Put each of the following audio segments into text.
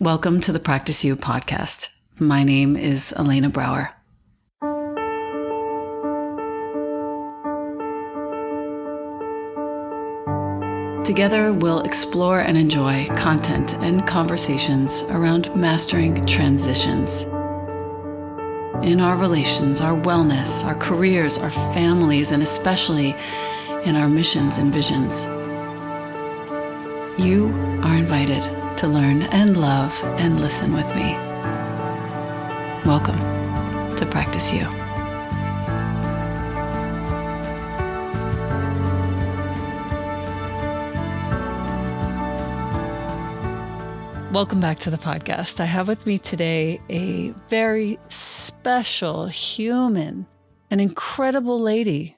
Welcome to the Practice You podcast. My name is Elena Brower. Together, we'll explore and enjoy content and conversations around mastering transitions in our relations, our wellness, our careers, our families, and especially in our missions and visions. You are invited to learn and love and listen with me. Welcome to Practice You. Welcome back to the podcast. I have with me today a very special human, an incredible lady.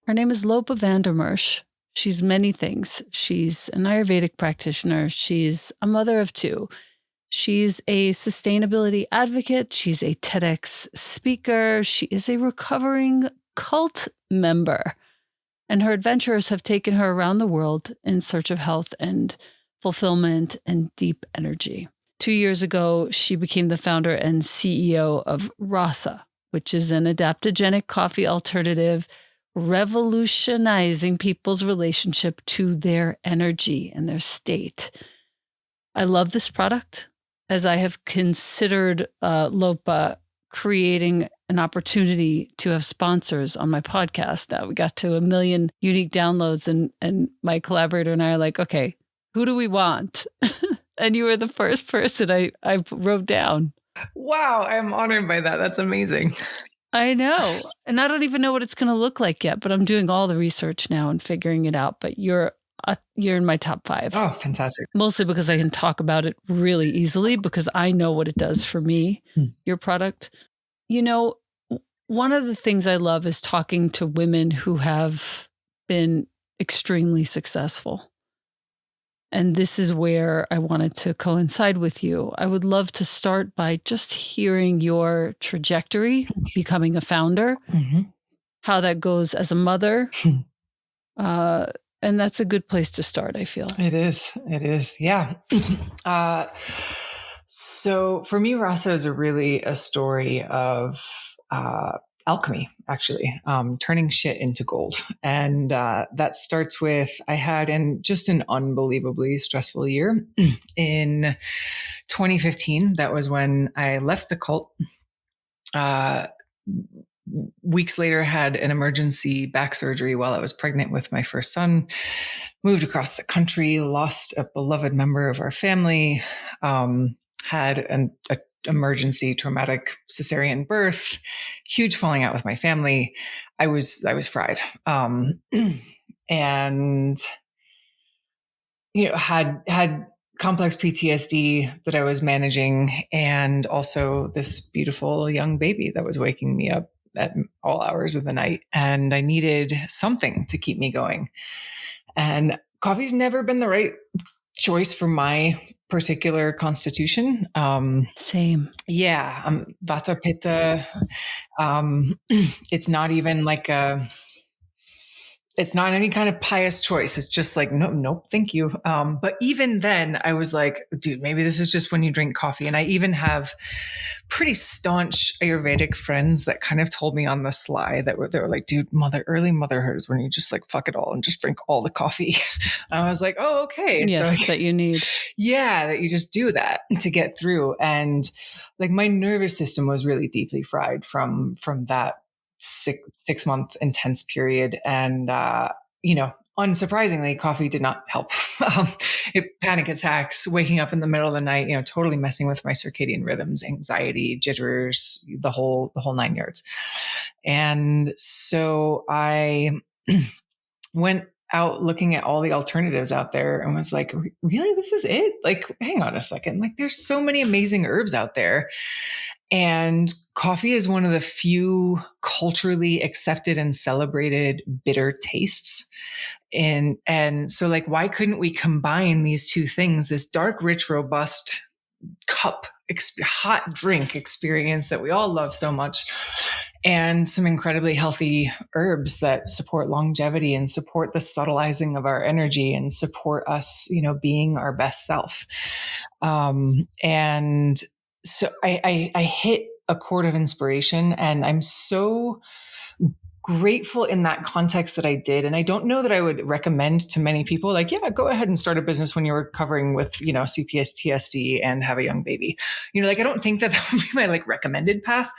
Her name is Lopa Mersch. She's many things. She's an Ayurvedic practitioner. She's a mother of two. She's a sustainability advocate. She's a TEDx speaker. She is a recovering cult member. And her adventures have taken her around the world in search of health and fulfillment and deep energy. 2 years ago, she became the founder and CEO of Rasa, which is an adaptogenic coffee alternative revolutionizing people's relationship to their energy and their state. I love this product, as I have considered Lopa creating an opportunity to have sponsors on my podcast. Now we got to 1 million unique downloads, and my collaborator and I are like, okay, who do we want? And you were the first person I wrote down. Wow, I'm honored by that. That's amazing. I know. And I don't even know what it's going to look like yet, but I'm doing all the research now and figuring it out. But you're in my top 5. Oh, fantastic. Mostly because I can talk about it really easily because I know what it does for me, your product. You know, one of the things I love is talking to women who have been extremely successful. And this is where I wanted to coincide with you. I would love to start by just hearing your trajectory, becoming a founder, how that goes as a mother. And that's a good place to start, I feel. It is. Yeah. So for me, Rasa is really a story of alchemy, actually, turning shit into gold. And that starts with, I had just an unbelievably stressful year. In 2015, that was when I left the cult. Weeks later, had an emergency back surgery while I was pregnant with my first son, moved across the country, lost a beloved member of our family, had an emergency traumatic cesarean birth, huge falling out with my family. I was fried. And, you know, had complex PTSD that I was managing, and also this beautiful young baby that was waking me up at all hours of the night. And I needed something to keep me going. And coffee's never been the right choice for my particular constitution. Same. Yeah. Vata Pitta. It's not even like it's not any kind of pious choice. It's just like, nope, thank you. But even then I was like, dude, maybe this is just when you drink coffee. And I even have pretty staunch Ayurvedic friends that kind of told me on the sly they were like, dude, early motherhood is when you just like fuck it all and just drink all the coffee. And I was like, oh, okay. Yes, so, that you need. Yeah, that you just do that to get through. And like my nervous system was really deeply fried from that 6-month intense period. And, unsurprisingly, coffee did not help. Panic attacks, waking up in the middle of the night, totally messing with my circadian rhythms, anxiety, jitters, the whole 9 yards. And so I went out looking at all the alternatives out there and was like, really, this is it? Like, hang on a second. Like, there's so many amazing herbs out there. And coffee is one of the few culturally accepted and celebrated bitter tastes. And so like, why couldn't we combine these two things, this dark, rich, robust cup, hot drink experience that we all love so much, and some incredibly healthy herbs that support longevity and support the subtilizing of our energy and support us, being our best self. And so I hit a chord of inspiration, and I'm so grateful in that context that I did. And I don't know that I would recommend to many people, like, yeah, go ahead and start a business when you're recovering with, CPTSD and have a young baby. I don't think that would be my recommended path.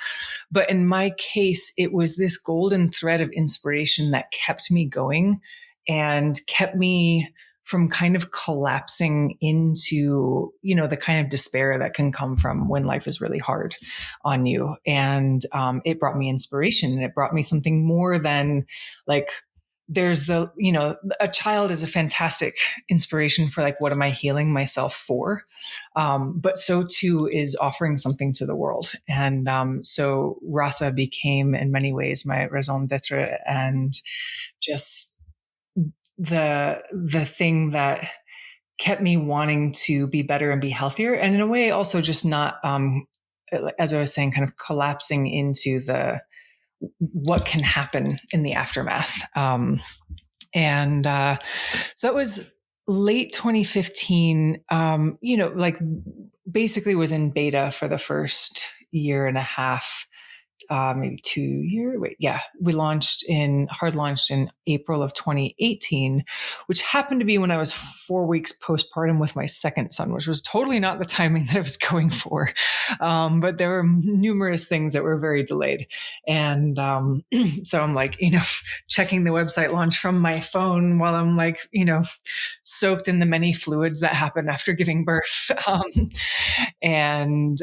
But in my case, it was this golden thread of inspiration that kept me going and kept me from kind of collapsing into, the kind of despair that can come from when life is really hard on you. And it brought me inspiration, and it brought me something more than there's a child is a fantastic inspiration for what am I healing myself for? But so too is offering something to the world. And so Rasa became in many ways my raison d'etre, and just the thing that kept me wanting to be better and be healthier. And in a way, also just not, as I was saying, kind of collapsing into what can happen in the aftermath. So that was late 2015, basically was in beta for the first year and a half. Maybe 2 years. We hard launched in April of 2018, which happened to be when I was 4 weeks postpartum with my second son, which was totally not the timing that I was going for. But there were numerous things that were very delayed. And so I'm checking the website launch from my phone while I'm soaked in the many fluids that happen after giving birth. And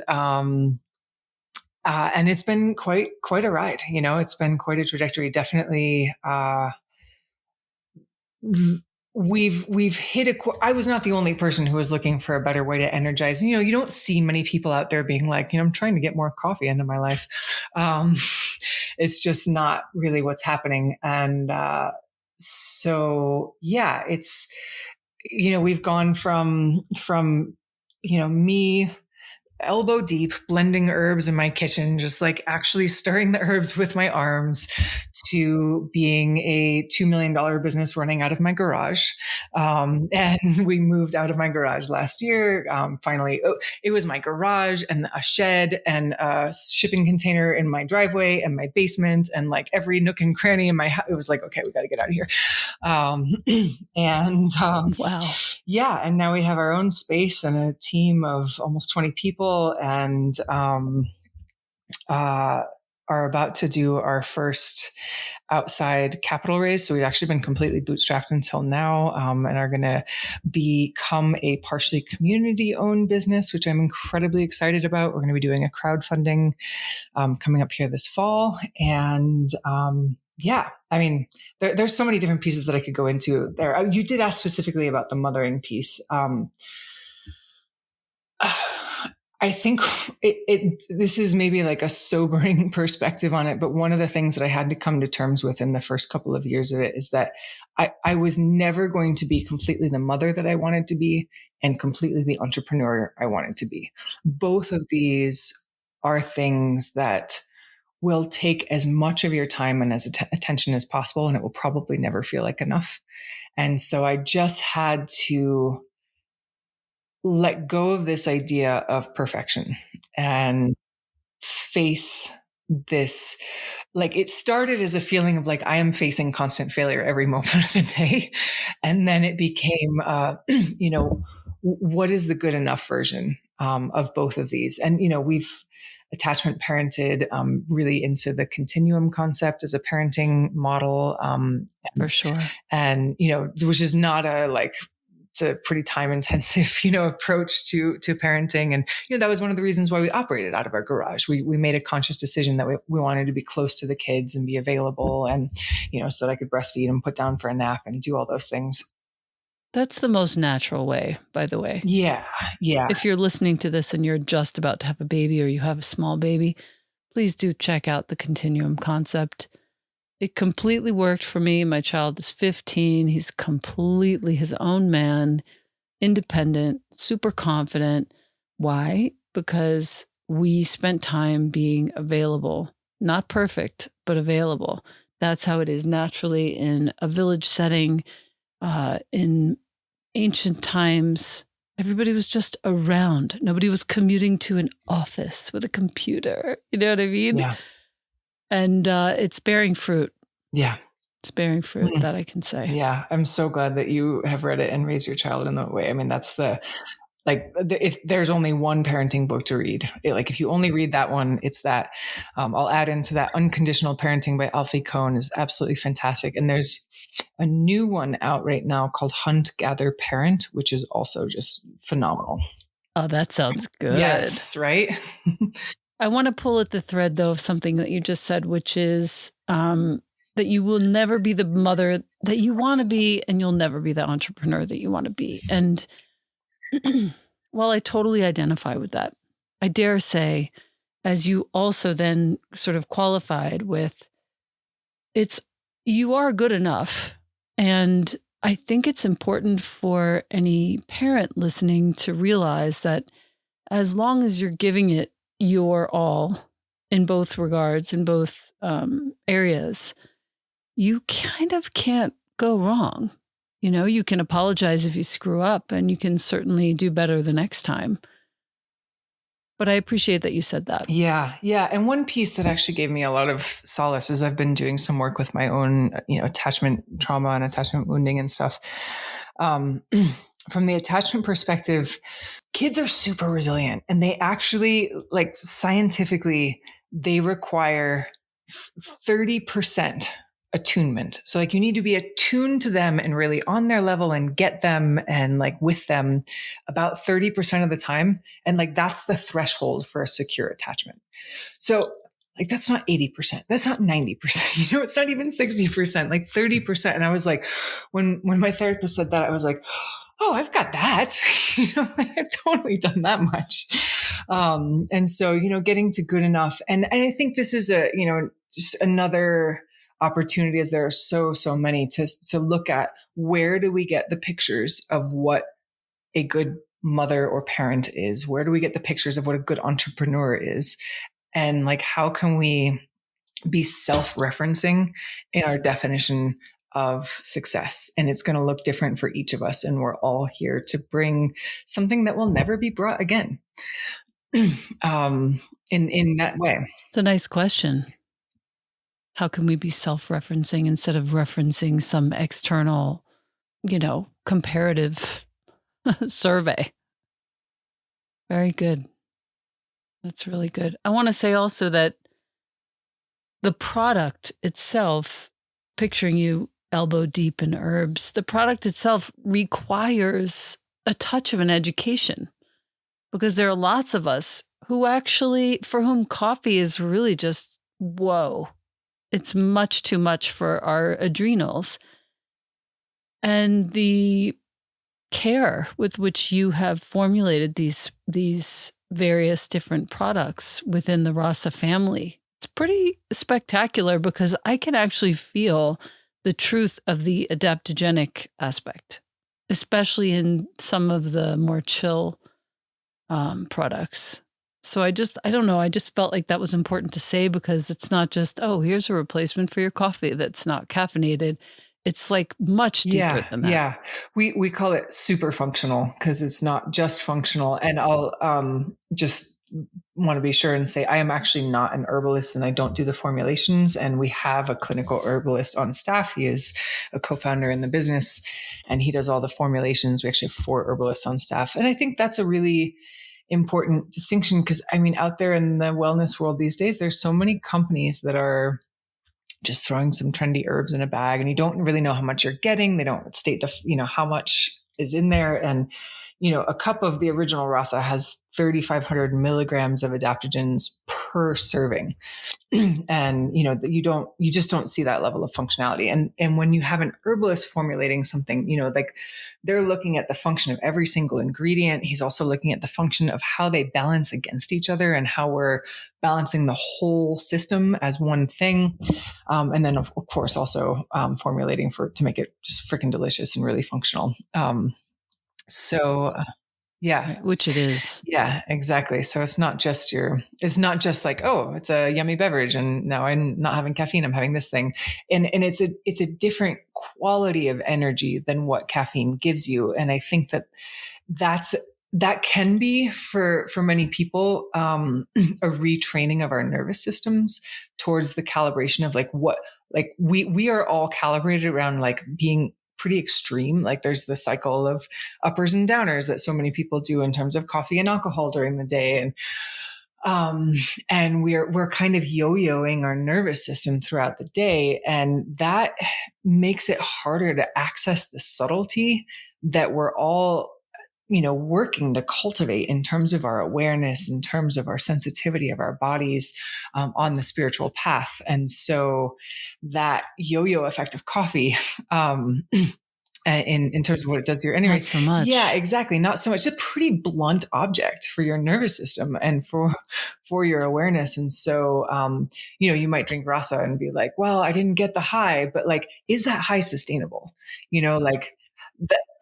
it's been quite a ride. It's been quite a trajectory. Definitely, we've hit I was not the only person who was looking for a better way to energize. You don't see many people out there being I'm trying to get more coffee into my life. It's just not really what's happening. And so yeah, it's we've gone from me elbow deep blending herbs in my kitchen, just actually stirring the herbs with my arms, to being a $2 million business running out of my garage. And we moved out of my garage last year. Finally, it was my garage and a shed and a shipping container in my driveway and my basement and every nook and cranny in my house. It was okay, we got to get out of here. Wow. Yeah. And now we have our own space and a team of almost 20 people, and are about to do our first outside capital raise. So we've actually been completely bootstrapped until now, and are going to become a partially community-owned business, which I'm incredibly excited about. We're going to be doing a crowdfunding coming up here this fall. And there's so many different pieces that I could go into there. You did ask specifically about the mothering piece. I think this is maybe a sobering perspective on it, but one of the things that I had to come to terms with in the first couple of years of it is that I was never going to be completely the mother that I wanted to be and completely the entrepreneur I wanted to be. Both of these are things that will take as much of your time and as attention as possible, and it will probably never feel like enough. And so I just had to let go of this idea of perfection and face this. It started as a feeling of I am facing constant failure every moment of the day. And then it became, what is the good enough version of both of these? And, we've attachment parented really into the continuum concept as a parenting model. For sure. And, which is not it's a pretty time intensive, approach to parenting. And, that was one of the reasons why we operated out of our garage. We made a conscious decision that we wanted to be close to the kids and be available, and, so that I could breastfeed and put down for a nap and do all those things. That's the most natural way, by the way. Yeah. Yeah. If you're listening to this and you're just about to have a baby or you have a small baby, please do check out the continuum concept. It completely worked for me. My child is 15. He's completely his own man, independent, super confident. Why? Because we spent time being available not perfect, but available. That's how it is naturally in a village setting. In ancient times, everybody was just around. Nobody was commuting to an office with a computer. You know what I mean? Yeah. And it's bearing fruit. Yeah. It's bearing fruit, that I can say. Yeah. I'm so glad that you have read it and raised your child in that way. I mean, that's if there's only one parenting book to read, if you only read that one, it's that. I'll add into that Unconditional Parenting by Alfie Kohn is absolutely fantastic. And there's a new one out right now called Hunt, Gather, Parent, which is also just phenomenal. Oh, that sounds good. Yes, right? I want to pull at the thread, though, of something that you just said, which is that you will never be the mother that you want to be, and you'll never be the entrepreneur that you want to be. And while I totally identify with that, I dare say, as you also then sort of qualified with, you are good enough. And I think it's important for any parent listening to realize that as long as you're giving it your all in both regards, in both areas, you kind of can't go wrong. You can apologize if you screw up, and you can certainly do better the next time. But I appreciate that you said that. Yeah. Yeah. And one piece that actually gave me a lot of solace is I've been doing some work with my own, attachment trauma and attachment wounding and stuff. From the attachment perspective, kids are super resilient, and they actually, scientifically, they require 30% attunement. So you need to be attuned to them and really on their level and get them and with them about 30% of the time. And that's the threshold for a secure attachment. So that's not 80%. That's not 90%. It's not even 60%, 30%. And I was when my therapist said that, I was oh, I've got that. I've totally done that much. And so, getting to good enough. And I think this is just another opportunity, as there are so many, to look at where do we get the pictures of what a good mother or parent is? Where do we get the pictures of what a good entrepreneur is? And how can we be self-referencing in our definition of success? And it's going to look different for each of us. And we're all here to bring something that will never be brought again. In that way. It's a nice question. How can we be self-referencing instead of referencing some external, comparative survey? Very good. That's really good. I want to say also that the product itself, picturing you elbow deep in herbs, the product itself requires a touch of an education, because there are lots of us who actually, for whom coffee is really just, whoa, it's much too much for our adrenals. And the care with which you have formulated these various different products within the Rasa family, it's pretty spectacular, because I can actually feel the truth of the adaptogenic aspect, especially in some of the more chill products. So I don't know. I just felt like that was important to say, because it's not just, oh, here's a replacement for your coffee that's not caffeinated. It's much deeper than that. Yeah. We call it super functional, because it's not just functional. And I'll just want to be sure and say, I am actually not an herbalist, and I don't do the formulations. And we have a clinical herbalist on staff. He is a co-founder in the business, and he does all the formulations. We actually have 4 herbalists on staff. And I think that's a really important distinction, because out there in the wellness world these days, there's so many companies that are just throwing some trendy herbs in a bag, and you don't really know how much you're getting. They don't state how much is in there. And, a cup of the original Rasa has 3,500 milligrams of adaptogens per serving. And, you just don't see that level of functionality. And when you have an herbalist formulating something, they're looking at the function of every single ingredient. He's also looking at the function of how they balance against each other, and how we're balancing the whole system as one thing. And then of course also formulating to make it just freaking delicious and really functional. Yeah. right? Which it is. Yeah, exactly. So it's not just like, oh, it's a yummy beverage and now I'm not having caffeine, I'm having this thing. And it's a different quality of energy than what caffeine gives you. And I think that's that can be for many people a retraining of our nervous systems towards the calibration of like what like we are all calibrated around like being pretty extreme. Like there's the cycle of uppers and downers that so many people do in terms of coffee and alcohol during the day, um, and we're kind of yo-yoing our nervous system throughout the day, and that makes it harder to access the subtlety that we're all working to cultivate in terms of our awareness, in terms of our sensitivity of our bodies on the spiritual path. And so that yo-yo effect of coffee, in terms of what it does to your energy. Not so much. Yeah, exactly. Not so much. It's a pretty blunt object for your nervous system and for your awareness. And so, you might drink rasa and be like, well, I didn't get the high, but like, is that high sustainable? Like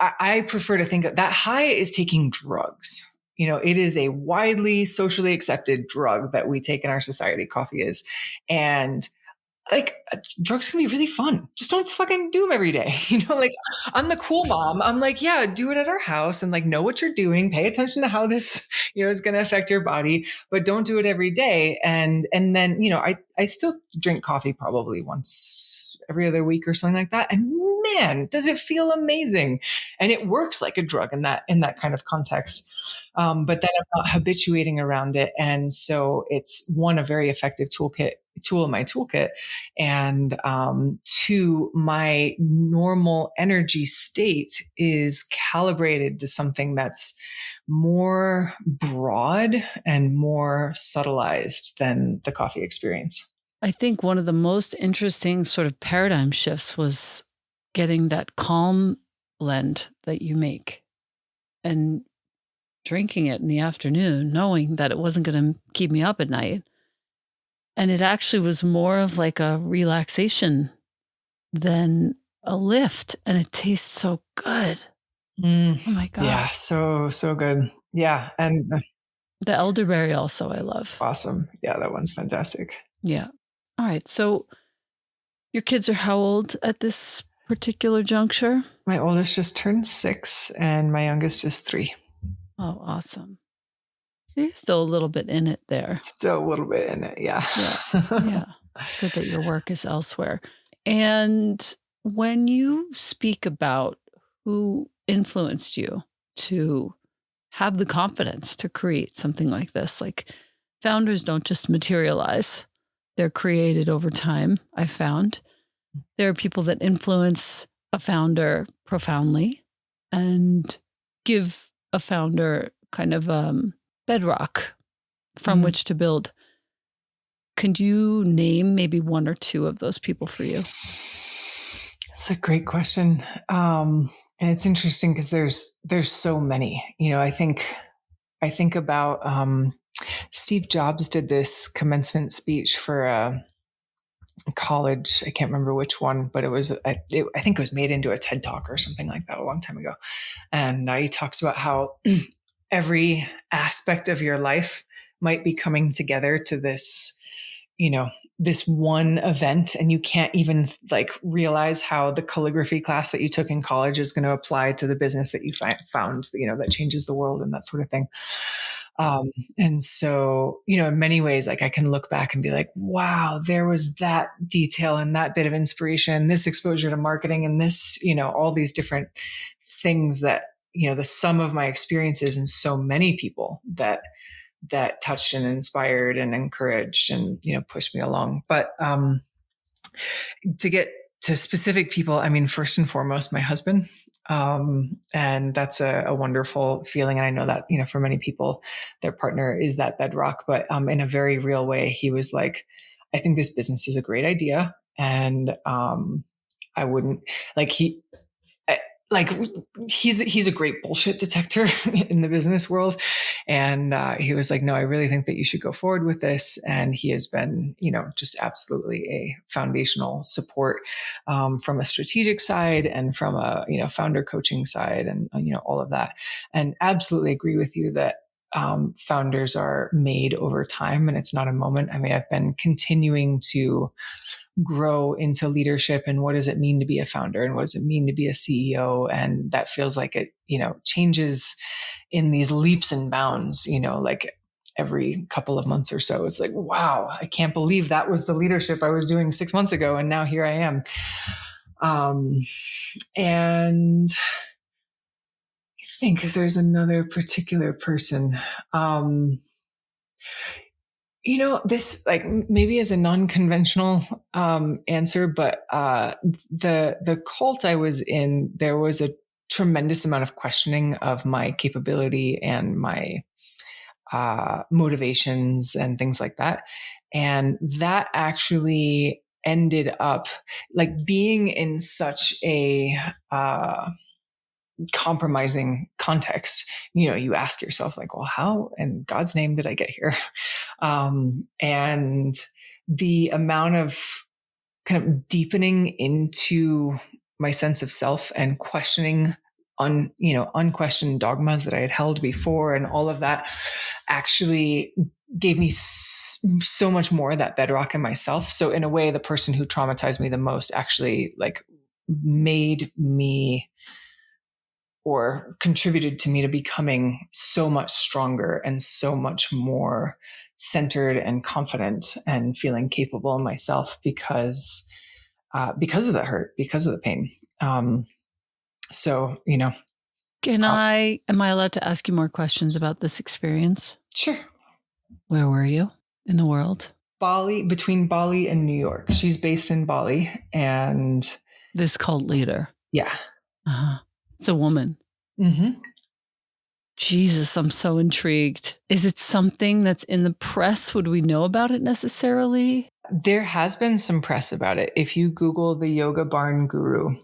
I prefer to think of that high is taking drugs. It is a widely socially accepted drug that we take in our society. Coffee is. And like drugs can be really fun. Just don't fucking do them every day. Like I'm the cool mom. I'm like, yeah, do it at our house and like know what you're doing. Pay attention to how this, is going to affect your body, but don't do it every day. And then, I still drink coffee probably once every other week or something like that. And man, does it feel amazing. And it works like a drug in that kind of context. But then I'm not habituating around it. And so it's a very effective tool in my toolkit. And two, my normal energy state is calibrated to something that's more broad and more subtilized than the coffee experience. I think one of the most interesting sort of paradigm shifts was getting that calm blend that you make and drinking it in the afternoon, knowing that it wasn't going to keep me up at night. And it actually was more of like a relaxation than a lift. And it tastes so good. Oh my God. Yeah. So good. Yeah. And the elderberry also I love. Awesome. Yeah. That one's fantastic. Yeah. All right. So your kids are how old at this particular juncture? My oldest just turned 6 and my youngest is 3. Oh, awesome. So you're still a little bit in it there. Still a little bit in it. Yeah. Yeah. Good that your work is elsewhere. And when you speak about who influenced you to have the confidence to create something like this, like founders don't just materialize, they're created over time, I've found. There are people that influence a founder profoundly and give a founder kind of bedrock from which to build. Could you name maybe one or two of those people for you? That's a great question. And it's interesting because there's so many. I think about Steve Jobs did this commencement speech for a college. I can't remember which one, but I think it was made into a TED Talk or something like that a long time ago. And he talks about how every aspect of your life might be coming together to this one event, and you can't even like realize how the calligraphy class that you took in college is going to apply to the business that you found, that changes the world and that sort of thing. And so, in many ways, like I can look back and be like, wow, there was that detail and that bit of inspiration, this exposure to marketing and this, all these different things that, the sum of my experiences and so many people that touched and inspired and encouraged and, pushed me along. But to get to specific people, I mean, first and foremost, my husband. And that's a wonderful feeling. And I know that, for many people, their partner is that bedrock, but in a very real way, he was like, I think this business is a great idea. And I wouldn't like like he's a great bullshit detector in the business world. And he was like, no, I really think that you should go forward with this. And he has been, just absolutely a foundational support from a strategic side and from a, founder coaching side and, all of that. And absolutely agree with you that founders are made over time and it's not a moment. I mean, I've been continuing to grow into leadership and what does it mean to be a founder and what does it mean to be a CEO? And that feels like it, changes in these leaps and bounds, like every couple of months or so. It's like, wow, I can't believe that was the leadership I was doing 6 months ago. And now here I am. And I think there's another particular person, this like maybe as a non-conventional answer, but the cult I was in, there was a tremendous amount of questioning of my capability and my motivations and things like that. And that actually ended up like being in such a compromising context. You ask yourself like, well, how in God's name did I get here? And the amount of kind of deepening into my sense of self and questioning unquestioned dogmas that I had held before and all of that actually gave me so much more that bedrock in myself. So in a way, the person who traumatized me the most actually like made me or contributed to me to becoming so much stronger and so much more centered and confident and feeling capable in myself because of the hurt, because of the pain. So, am I allowed to ask you more questions about this experience? Sure. Where were you in the world? Bali, between Bali and New York. She's based in Bali and this cult leader. Yeah. Uh-huh. It's a woman. Mm-hmm. Jesus, I'm so intrigued. Is it something that's in the press? Would we know about it necessarily? There has been some press about it. If you Google the Yoga Barn Guru,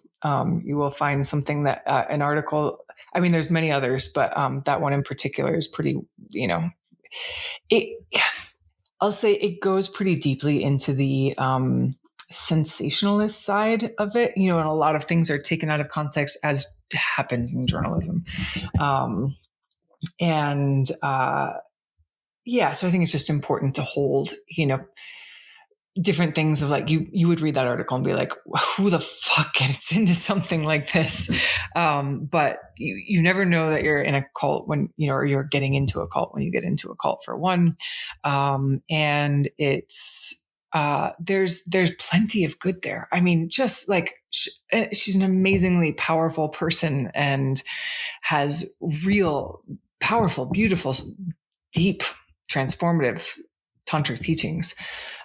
you will find something that an article. I mean, there's many others, but that one in particular is pretty. I'll say it goes pretty deeply into the sensationalist side of it, and a lot of things are taken out of context as happens in journalism. So I think it's just important to hold, different things of like, you would read that article and be like, who the fuck gets into something like this? But you never know that you're in a cult when, or you're getting into a cult when you get into a cult for one. And it's, there's plenty of good there. I mean, just like she's an amazingly powerful person and has real powerful, beautiful, deep, transformative tantric teachings.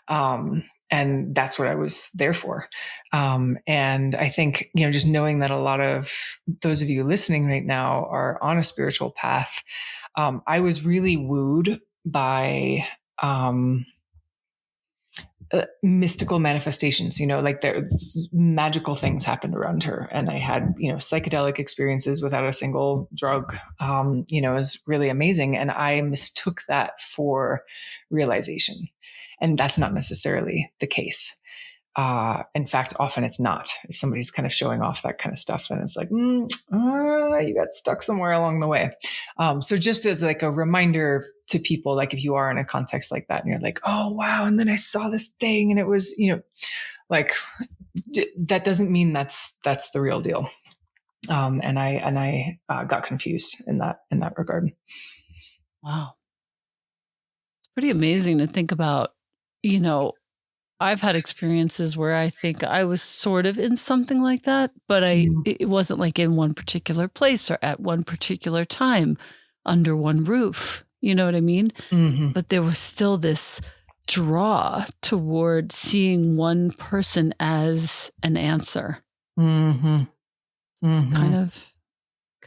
And that's what I was there for. And I think, just knowing that a lot of those of you listening right now are on a spiritual path, I was really wooed by, mystical manifestations, like there magical things happened around her. And I had, psychedelic experiences without a single drug. It was really amazing. And I mistook that for realization. And that's not necessarily the case. In fact, often it's not. If somebody's kind of showing off that kind of stuff, then it's like, you got stuck somewhere along the way. So just as like a reminder to people, like if you are in a context like that and you're like, oh, wow. And then I saw this thing and it was, like that doesn't mean that's the real deal. And I got confused in that regard. Wow. It's pretty amazing to think about, I've had experiences where I think I was sort of in something like that, but it wasn't like in one particular place or at one particular time under one roof. You know what I mean? Mm-hmm. But there was still this draw toward seeing one person as an answer. Mm-hmm. Mm-hmm.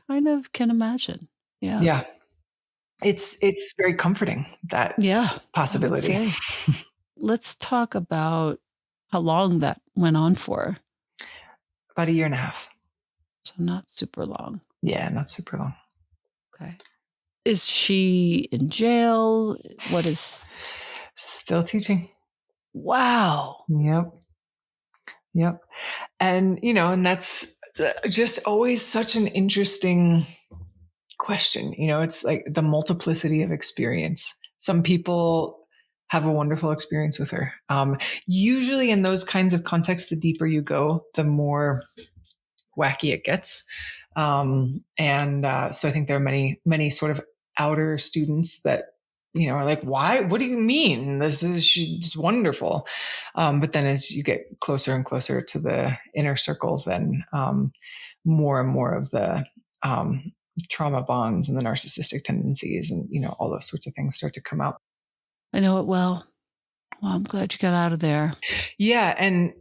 Kind of can imagine. Yeah. Yeah. It's very comforting, that possibility. Let's talk about how long that went on for. About 1.5 years. So not super long. Yeah, not super long. Okay. Is she in jail? What is... Still teaching. Wow. Yep. Yep. And, and that's just always such an interesting question. It's like the multiplicity of experience. Some people have a wonderful experience with her. Usually in those kinds of contexts, the deeper you go, the more wacky it gets. So I think there are many, many sort of outer students that, are like, why? What do you mean? She's wonderful. But then as you get closer and closer to the inner circle, then more and more of the trauma bonds and the narcissistic tendencies and, all those sorts of things start to come out. I know it well. Well, I'm glad you got out of there. Yeah. And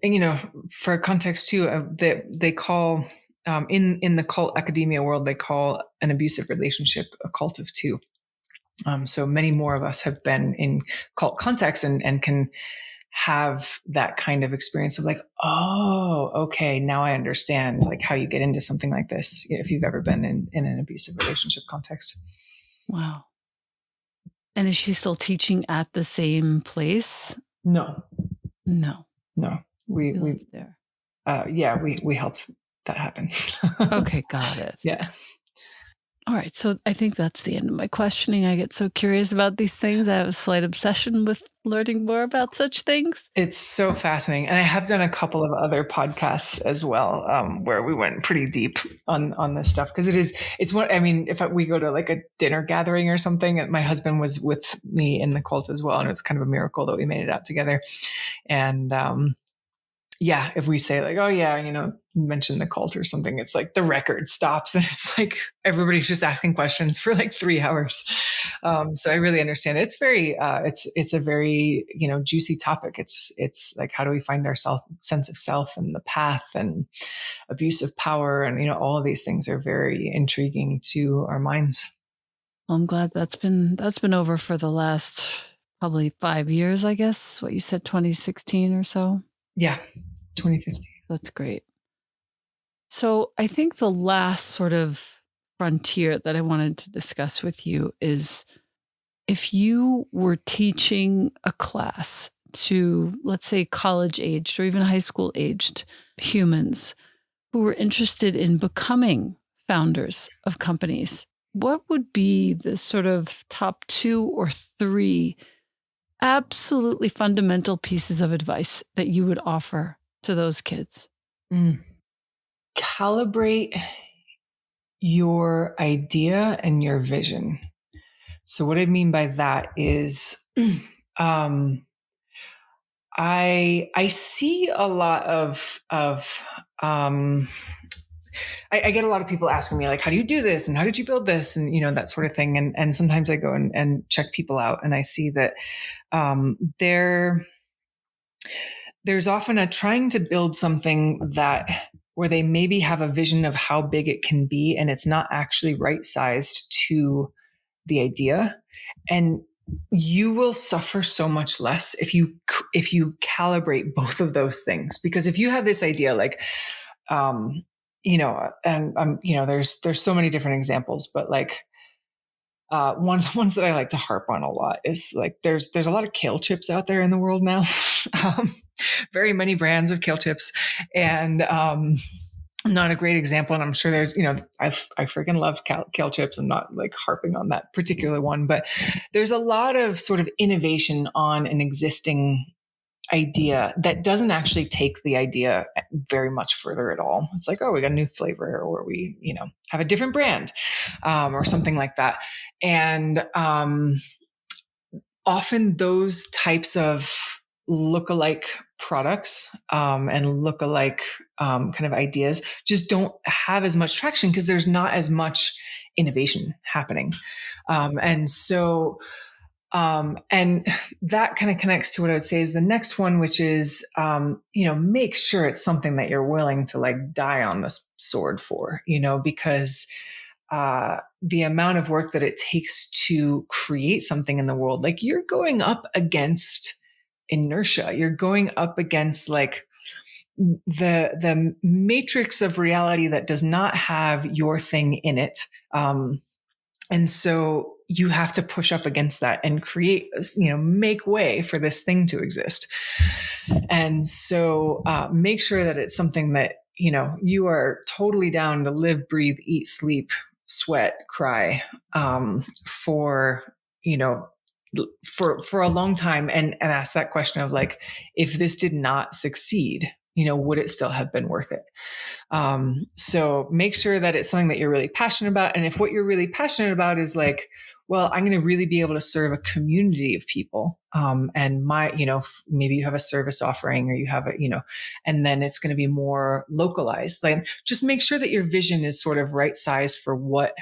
for context too, they call, in the cult academia world, they call an abusive relationship a cult of two. So many more of us have been in cult contexts and can have that kind of experience of like, oh, okay, now I understand like how you get into something like this if you've ever been in an abusive relationship context. Wow. And is she still teaching at the same place? No. We there. We helped that happen. Okay, got it. Yeah. All right. So I think that's the end of my questioning. I get so curious about these things. I have a slight obsession with learning more about such things. It's so fascinating. And I have done a couple of other podcasts as well, where we went pretty deep on this stuff. Because it's what, I mean, if we go to like a dinner gathering or something, and my husband was with me in the cult as well. And it's kind of a miracle that we made it out together. And, if we say like, oh yeah, mention the cult or something, it's like the record stops and it's like everybody's just asking questions for like 3 hours. So I really understand it. It's very, it's a very, juicy topic. It's like, how do we find our sense of self and the path and abuse of power? And, all of these things are very intriguing to our minds. Well, I'm glad that's been over for the last probably 5 years, I guess. What you said, 2016 or so? Yeah. 2015. That's great. So I think the last sort of frontier that I wanted to discuss with you is if you were teaching a class to, let's say, college aged or even high school aged humans who were interested in becoming founders of companies, what would be the sort of top 2 or 3 absolutely fundamental pieces of advice that you would offer to those kids? Calibrate your idea and your vision. So what I mean by that is, I see a lot of I get a lot of people asking me like, how do you do this? And how did you build this? And, that sort of thing. And sometimes I go and check people out and I see that, there's often a trying to build something where they maybe have a vision of how big it can be, and it's not actually right sized to the idea. And you will suffer so much less if you calibrate both of those things. Because if you have this idea, like, there's so many different examples, but like, one of the ones that I like to harp on a lot is like, there's a lot of kale chips out there in the world now. Very many brands of kale chips, and not a great example. And I'm sure there's, I freaking love kale chips. I'm not like harping on that particular one, but there's a lot of sort of innovation on an existing idea that doesn't actually take the idea very much further at all. It's like, oh, we got a new flavor, or we, have a different brand, or something like that. And often those types of lookalike products and lookalike kind of ideas just don't have as much traction because there's not as much innovation happening. And that kind of connects to what I would say is the next one, which is, make sure it's something that you're willing to like die on this sword for, because the amount of work that it takes to create something in the world, like you're going up against inertia, you're going up against like the matrix of reality that does not have your thing in it. And so you have to push up against that and create, make way for this thing to exist. And so make sure that it's something that, you are totally down to live, breathe, eat, sleep, sweat, cry, for, for a long time, and ask that question of like, if this did not succeed, would it still have been worth it? So make sure that it's something that you're really passionate about. And if what you're really passionate about is like, well, I'm going to really be able to serve a community of people. And maybe you have a service offering, or you have and then it's going to be more localized. Like, just make sure that your vision is sort of right size for what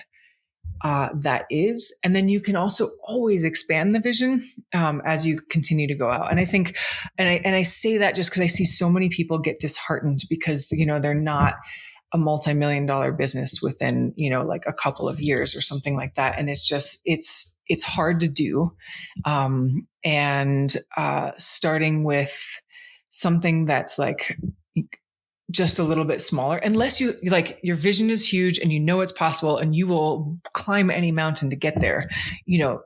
that is. And then you can also always expand the vision as you continue to go out. And I think, and I say that just because I see so many people get disheartened because, they're not a multi-million-dollar business within, like a couple of years or something like that. And it's just, it's hard to do. And starting with something that's like just a little bit smaller, unless you like your vision is huge and it's possible and you will climb any mountain to get there.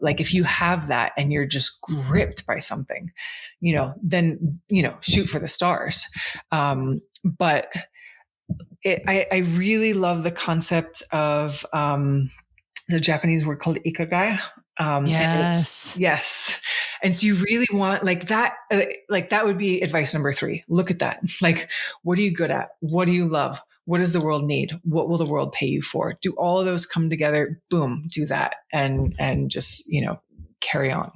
Like if you have that and you're just gripped by something, then, shoot for the stars. But I really love the concept of the Japanese word called ikigai. Yes. Yes. And so you really want like that would be advice number 3. Look at that. Like, what are you good at? What do you love? What does the world need? What will the world pay you for? Do all of those come together? Boom, do that. And just, carry on.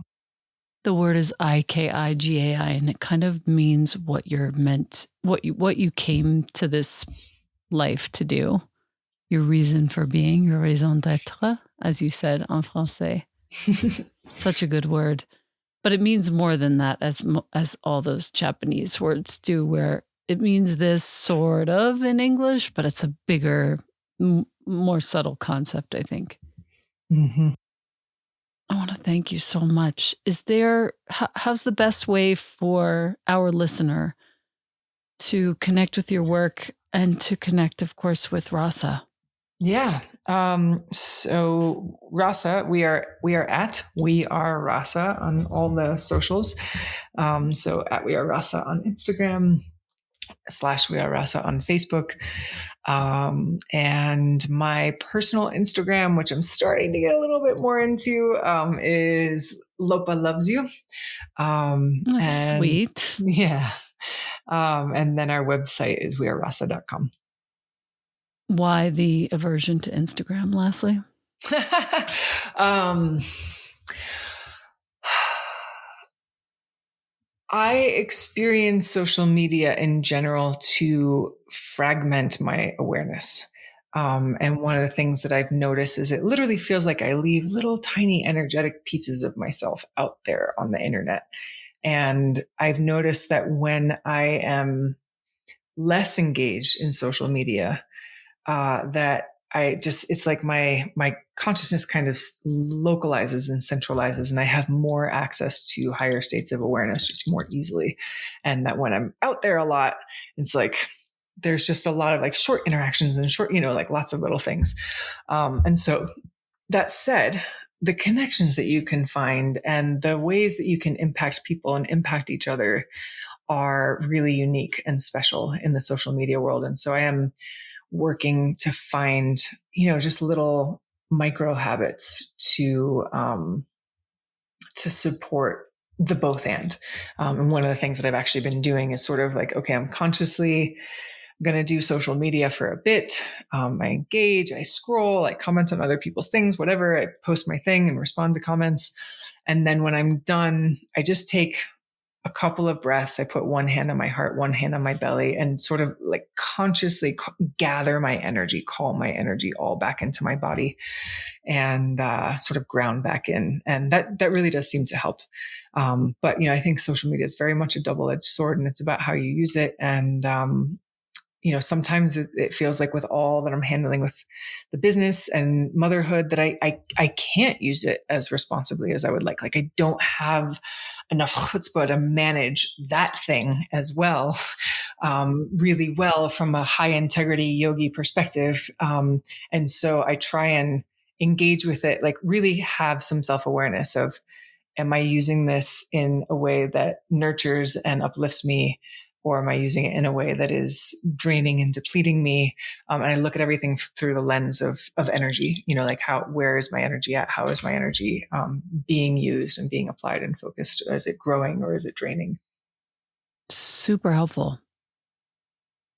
The word is ikigai, and it kind of means what you're meant, what you came to this life to do. Your reason for being, your raison d'être, as you said en français. Such a good word. But it means more than that, as all those Japanese words do, where it means this sort of in English, but it's a bigger, more subtle concept, I think. Mm-hmm. I want to thank you so much. How's the best way for our listener to connect with your work and to connect, of course, with Rasa? Yeah. So Rasa, we are Rasa on all the socials. So at We Are Rasa on Instagram, / We Are Rasa on Facebook. And my personal Instagram, which I'm starting to get a little bit more into, is Lopa Loves You. That's sweet. Yeah. And then our website is wearerasa.com. Why the aversion to Instagram, lastly? I experience social media in general to fragment my awareness. And one of the things that I've noticed is it literally feels like I leave little tiny energetic pieces of myself out there on the internet. And I've noticed that when I am less engaged in social media, that it's like my consciousness kind of localizes and centralizes, and I have more access to higher states of awareness just more easily. And that when I'm out there a lot, it's like there's just a lot of like short interactions and short, like lots of little things. And so that said, the connections that you can find and the ways that you can impact people and impact each other are really unique and special in the social media world. And so I am working to find, just little micro habits to support the both and one of the things that I've actually been doing is sort of like, okay, I'm consciously going to do social media for a bit. I engage, I scroll, I comment on other people's things, whatever. I post my thing and respond to comments. And then when I'm done, I just take a couple of breaths. I put one hand on my heart, one hand on my belly, and sort of like consciously gather my energy, call my energy all back into my body, and sort of ground back in. And that really does seem to help. But I think social media is very much a double-edged sword, and it's about how you use it. And sometimes it feels like with all that I'm handling with the business and motherhood that I can't use it as responsibly as I would like. Like I don't have enough chutzpah to manage that thing as well, really well from a high integrity yogi perspective. And so I try and engage with it, like really have some self-awareness of, am I using this in a way that nurtures and uplifts me? Or am I using it in a way that is draining and depleting me? And I look at everything through the lens of energy, like where is my energy at? How is my energy being used and being applied and focused? Is it growing or is it draining? Super helpful.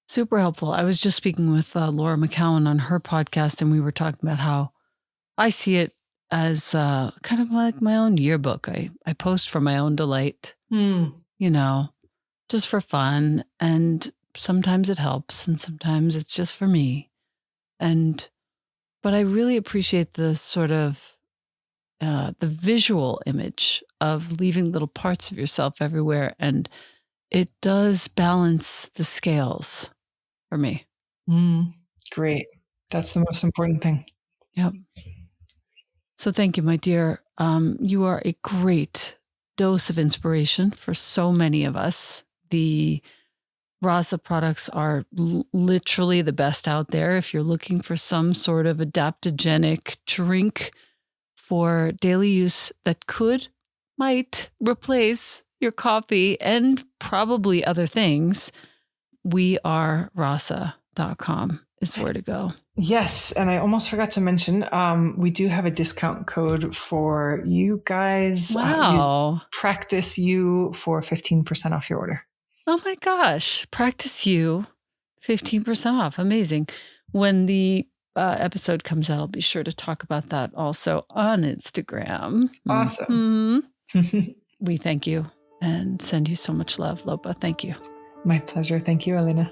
Super helpful. I was just speaking with Laura McCowan on her podcast, and we were talking about how I see it as kind of like my own yearbook. I post for my own delight, just for fun. And sometimes it helps and sometimes it's just for me. But I really appreciate the sort of the visual image of leaving little parts of yourself everywhere. And it does balance the scales for me. Great. That's the most important thing. Yep. So thank you, my dear. You are a great dose of inspiration for so many of us. The Rasa products are literally the best out there. If you're looking for some sort of adaptogenic drink for daily use that might replace your coffee and probably other things, wearerasa.com is where to go. Yes. And I almost forgot to mention, we do have a discount code for you guys. Wow. Practice You for 15% off your order. Oh my gosh. Practice You, 15% off. Amazing. When the episode comes out, I'll be sure to talk about that also on Instagram. Awesome. We thank you and send you so much love, Lopa. Thank you. My pleasure. Thank you, Alina.